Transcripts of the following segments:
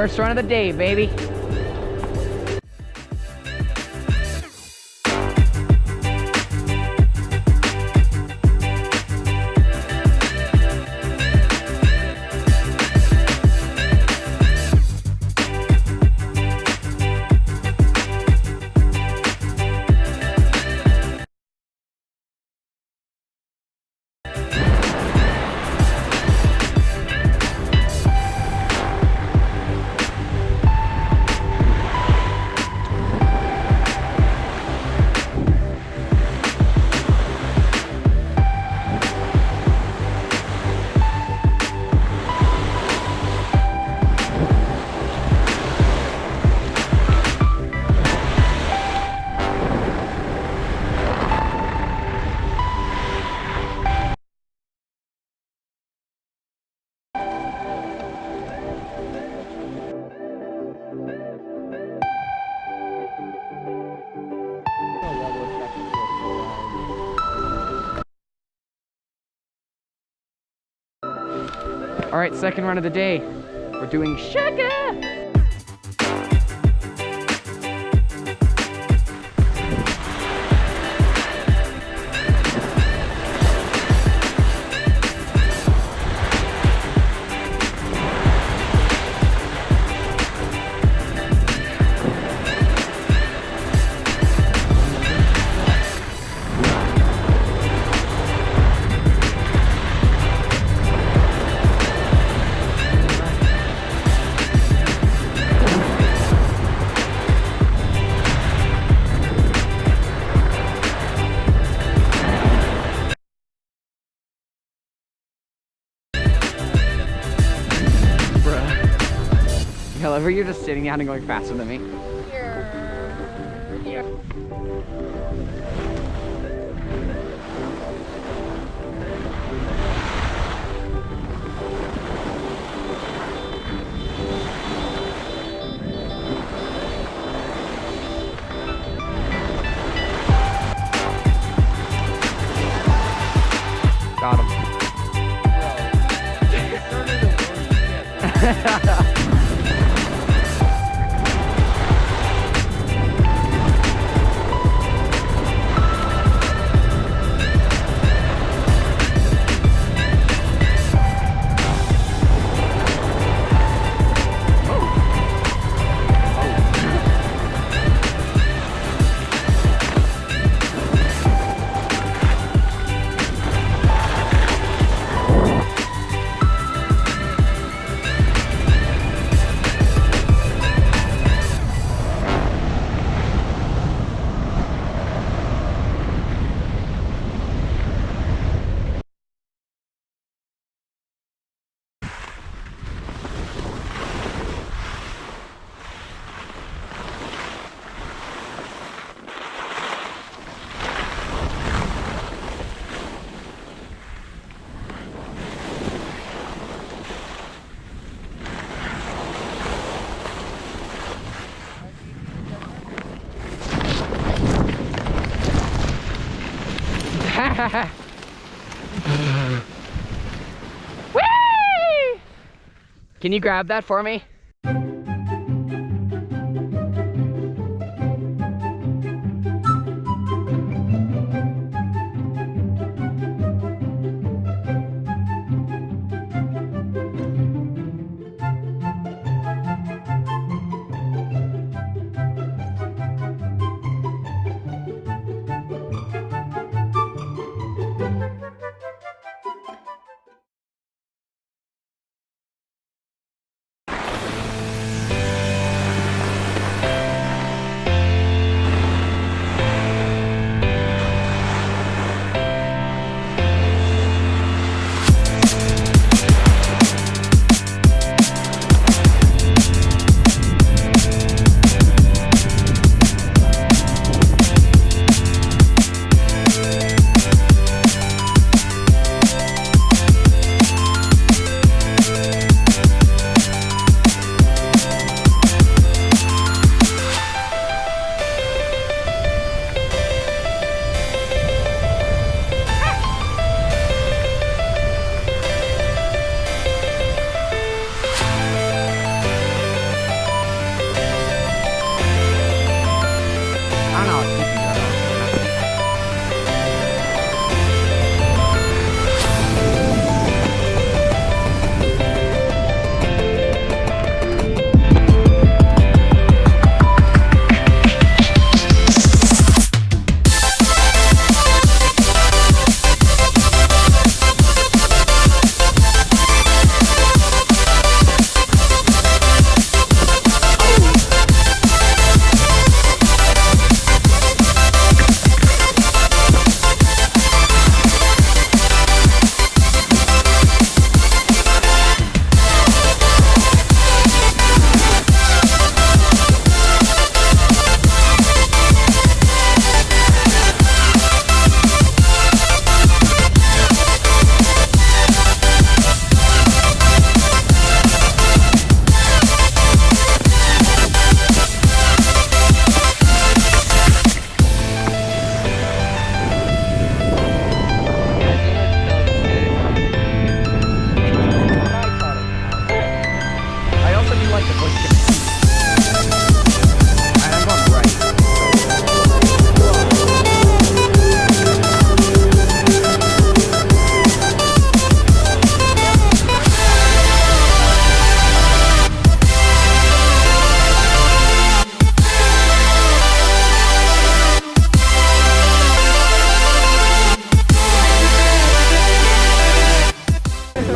First run of the day, baby. All right, second run of the day. We're doing Shaka. I love how you're just sitting down and going faster than me. Got him. Whee! Can you grab that for me?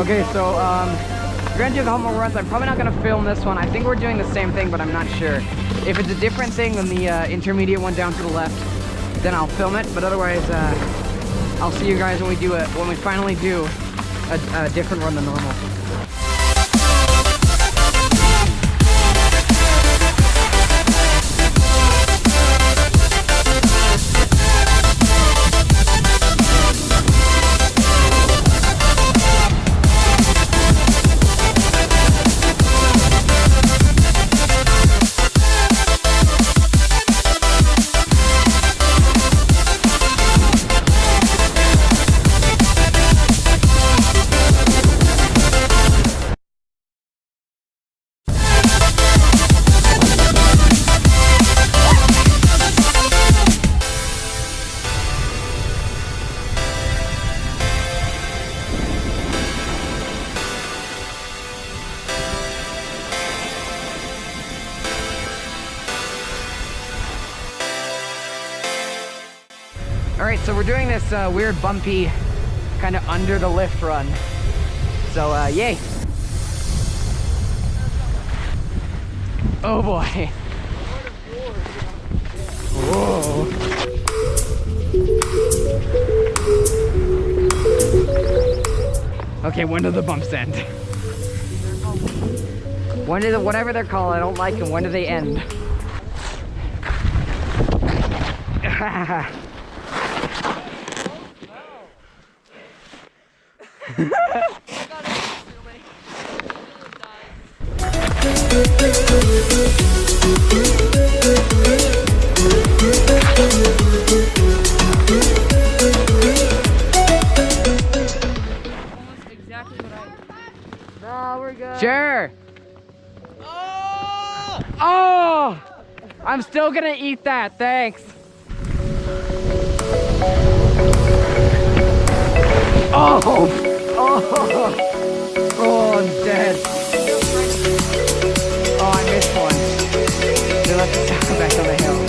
Okay, so we're gonna do a couple more runs. I'm probably not gonna film this one. I think we're doing the same thing, but I'm not sure. If it's a different thing than the intermediate one down to the left, then I'll film it. But otherwise, I'll see you guys when we do it, when we finally do a different run than normal. Alright, so we're doing this weird bumpy, kind of under the lift run. So, yay! Oh boy! Whoa! Okay, when do the bumps end? When do whatever they're called, I don't like them, when do they end? No, we're good. Sure. Oh! I'm still gonna eat that, thanks. Oh! Oh! Oh, I'm dead. Oh, I missed one. They left the sound back on the hill.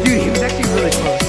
Dude, he was actually really close.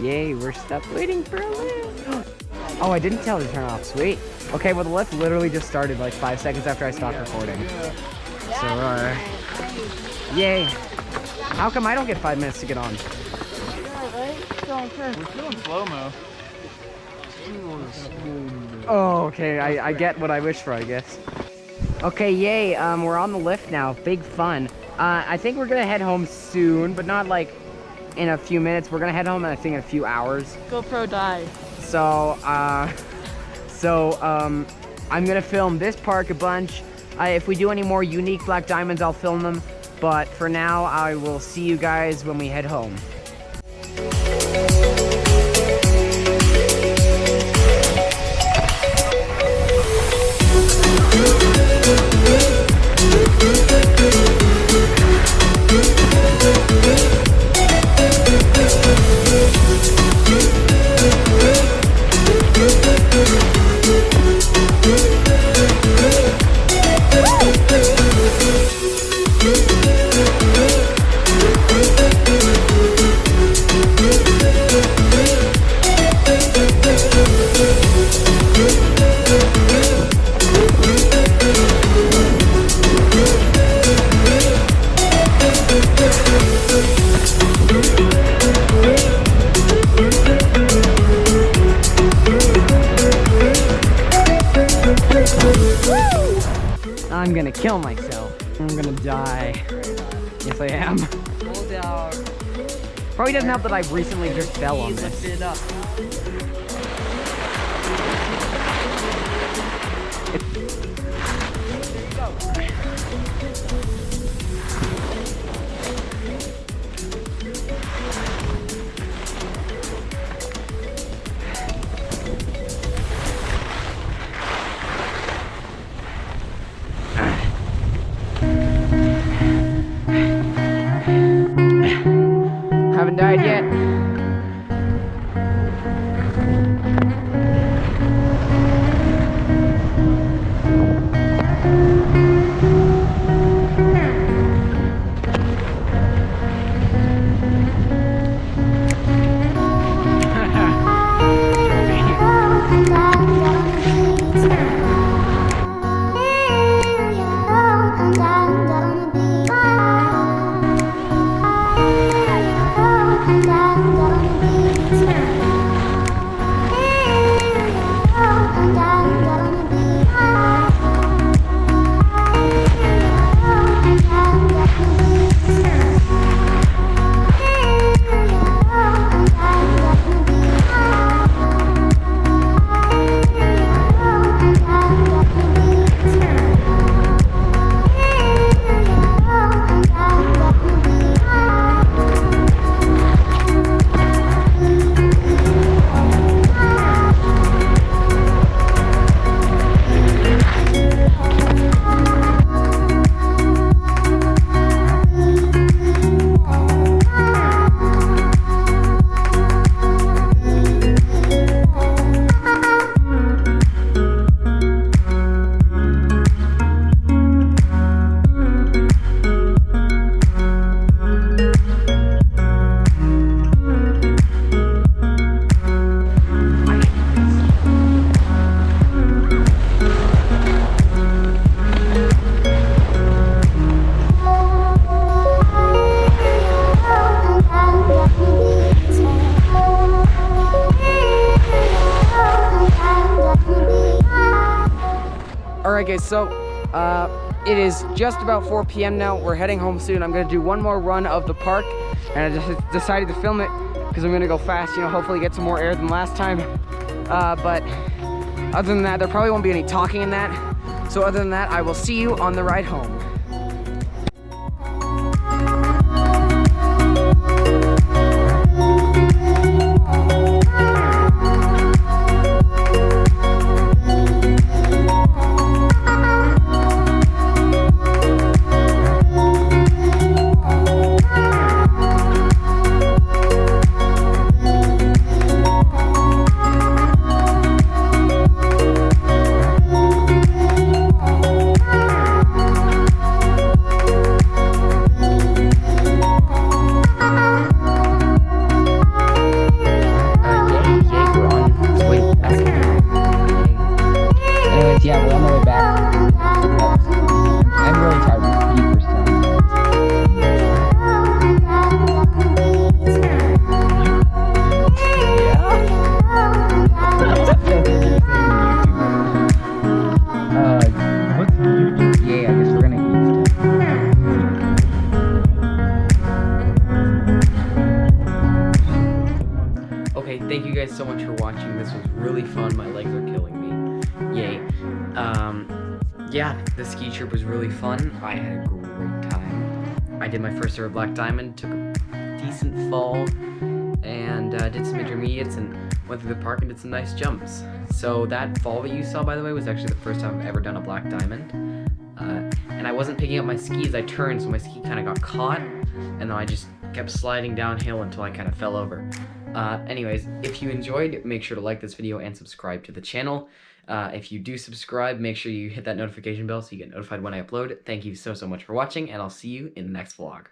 Yay, we're stuck waiting for a lift. Oh, I didn't tell her to turn off. Sweet. Okay, well, the lift literally just started like 5 seconds after I stopped recording. So, yay. How come I don't get 5 minutes to get on? We're still in slow-mo. Oh, okay. I get what I wish for, I guess. Okay, yay. We're on the lift now. Big fun. I think we're gonna head home soon, but not like in a few minutes. We're gonna head home, I think, in a few hours. GoPro died. So, I'm gonna film this park a bunch. If we do any more unique black diamonds, I'll film them. But for now, I will see you guys when we head home. I'm gonna kill myself. I'm gonna die. Yes, I am. Hold down. Probably doesn't help that I've recently just fell on this. Lift it up. Haven't died yet. Alright guys, so it is just about 4 p.m. now. We're heading home soon. I'm going to do one more run of the park, and I just decided to film it because I'm going to go fast, you know, hopefully get some more air than last time. But other than that, there probably won't be any talking in that. So other than that, I will see you on the ride home. Yeah, we're on the way back. I'm really tired of speed for some. What's YouTube? Yeah, I guess we're gonna eat stuff. Okay, thank you guys so much for watching. This was really fun. My legs are killing me. Yay. Yeah, the ski trip was really fun. I had a great time. I did my first ever Black Diamond, took a decent fall, and did some intermediates and went through the park and did some nice jumps. So that fall that you saw, by the way, was actually the first time I've ever done a Black Diamond. And I wasn't picking up my skis. I turned, so my ski kind of got caught, and then I just kept sliding downhill until I kind of fell over. Anyways, if you enjoyed, make sure to like this video and subscribe to the channel. If you do subscribe, make sure you hit that notification bell so you get notified when I upload. Thank you so much for watching, and I'll see you in the next vlog.